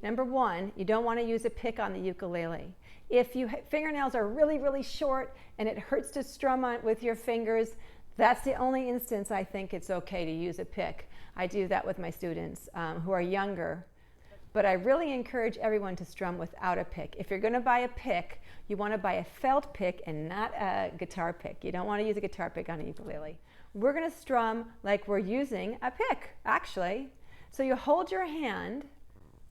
Number one, you don't want to use a pick on the ukulele. If your fingernails are really, really short and it hurts to strum on with your fingers, that's the only instance I think it's okay to use a pick. I do that with my students who are younger. But I really encourage everyone to strum without a pick. If you're going to buy a pick, you want to buy a felt pick and not a guitar pick. You don't want to use a guitar pick on a ukulele. We're going to strum like we're using a pick, actually. So you hold your hand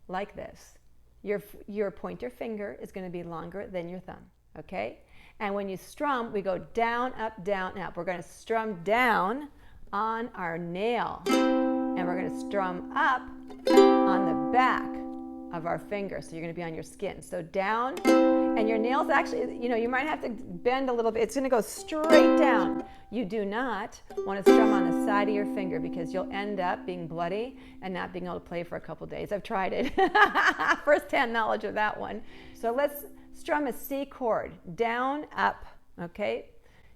like this. Your pointer finger is going to be longer than your thumb, okay? And when you strum, we go down, up, down, up. We're going to strum down on our nail. And we're going to strum up on the back of our finger. So you're going to be on your skin. So down, and your nails actually, you might have to bend a little bit. It's going to go straight down. You do not want to strum on the side of your finger because you'll end up being bloody and not being able to play for a couple days. I've tried it. First-hand knowledge of that one. So let's strum a C chord. Down, up. Okay?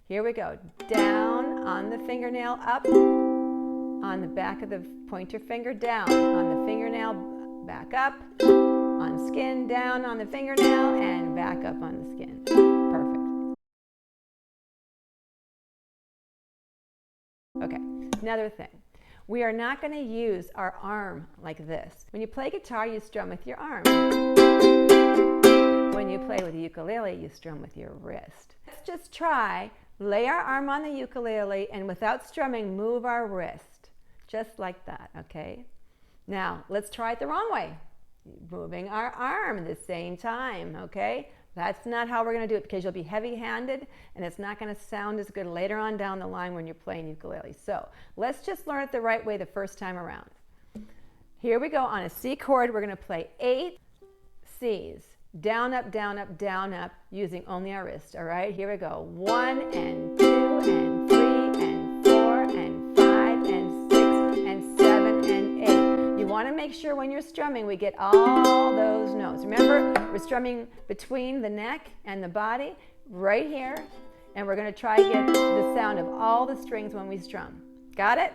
Here we go. Down on the fingernail, up on the back of the pointer finger, down on the fingernail, back up on skin, down on the fingernail, and back up on the skin. Perfect. Okay, another thing. We are not going to use our arm like this. When you play guitar, you strum with your arm. When you play with the ukulele, you strum with your wrist. Let's just try, lay our arm on the ukulele, and without strumming, move our wrist. Just like that, okay? Now, let's try it the wrong way. Moving our arm at the same time, okay? That's not how we're going to do it because you'll be heavy-handed and it's not going to sound as good later on down the line when you're playing ukulele. So let's just learn it the right way the first time around. Here we go on a C chord. We're going to play 8 C's. Down, up, down, up, down, up, using only our wrist, all right? Here we go. 1 and 2 and 3 and 4 and 5 and 6 and 7 and 8. You want to make sure when you're strumming we get all those notes. Remember, we're strumming between the neck and the body right here, and we're going to try to get the sound of all the strings when we strum. Got it?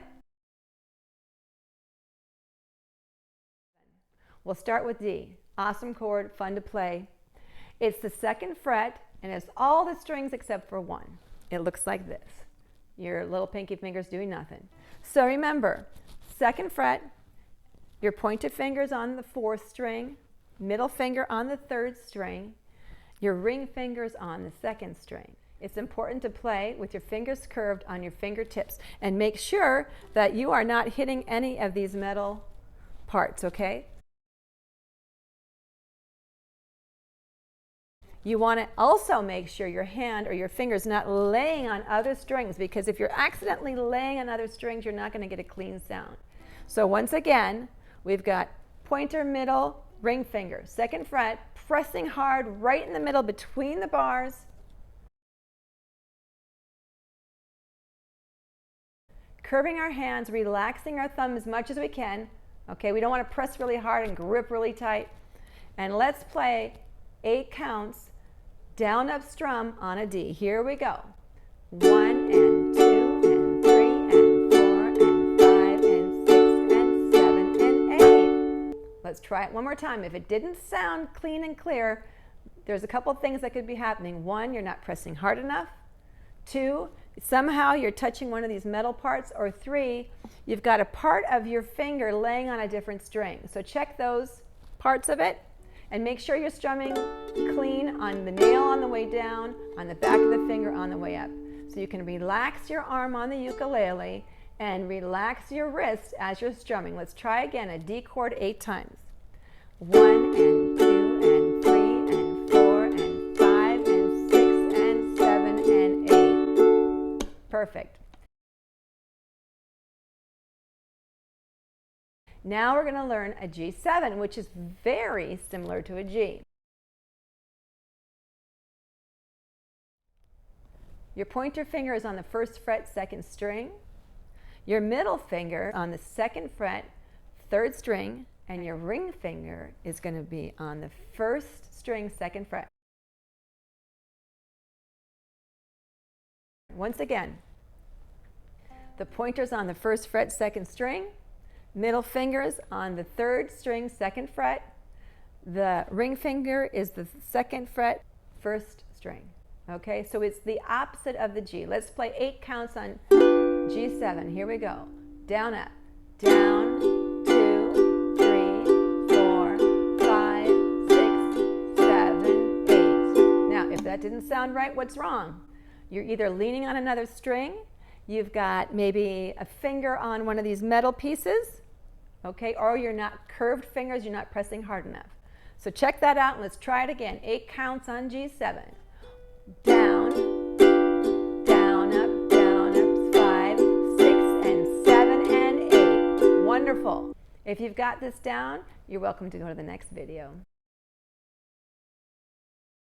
We'll start with D. Awesome chord, fun to play. It's the 2nd fret, and it's all the strings except for one. It looks like this. Your little pinky finger's doing nothing. So remember, 2nd fret, your pointed finger's on the 4th string, middle finger on the 3rd string, your ring finger's on the 2nd string. It's important to play with your fingers curved on your fingertips and make sure that you are not hitting any of these metal parts, okay? You want to also make sure your hand or your finger's not laying on other strings, because if you're accidentally laying on other strings, you're not going to get a clean sound. So once again, we've got pointer, middle, ring finger, 2nd fret, pressing hard right in the middle between the bars. Curving our hands, relaxing our thumb as much as we can. Okay, we don't want to press really hard and grip really tight. And let's play 8 counts down, up, strum on a D. Here we go. 1 and 2 and 3 and 4 and 5 and 6 and 7 and 8. Let's try it one more time. If it didn't sound clean and clear, there's a couple things that could be happening. 1, you're not pressing hard enough. 2, somehow you're touching one of these metal parts. Or 3, you've got a part of your finger laying on a different string. So check those parts of it. And make sure you're strumming clean on the nail on the way down, on the back of the finger on the way up. So you can relax your arm on the ukulele and relax your wrist as you're strumming. Let's try again a D chord 8 times. 1 and 2 and 3 and 4 and 5 and 6 and 7 and 8. Perfect. Now we're going to learn a G7, which is very similar to a G. Your pointer finger is on the 1st fret, 2nd string. Your middle finger on the 2nd fret, 3rd string, and your ring finger is going to be on the 1st string, 2nd fret. Once again, the pointer's on the 1st fret, 2nd string. Middle finger's on the 3rd string, 2nd fret. The ring finger is the 2nd fret, 1st string. Okay, so it's the opposite of the G. Let's play 8 counts on G7. Here we go. Down, up, down, 2, 3, 4, 5, 6, 7, 8. Now, if that didn't sound right, what's wrong? You're either leaning on another string, you've got maybe a finger on one of these metal pieces, okay, or you're not curved fingers, you're not pressing hard enough. So check that out and let's try it again. 8 counts on G7. Down, down, up, 5, 6, and 7, and 8. Wonderful. If you've got this down, you're welcome to go to the next video.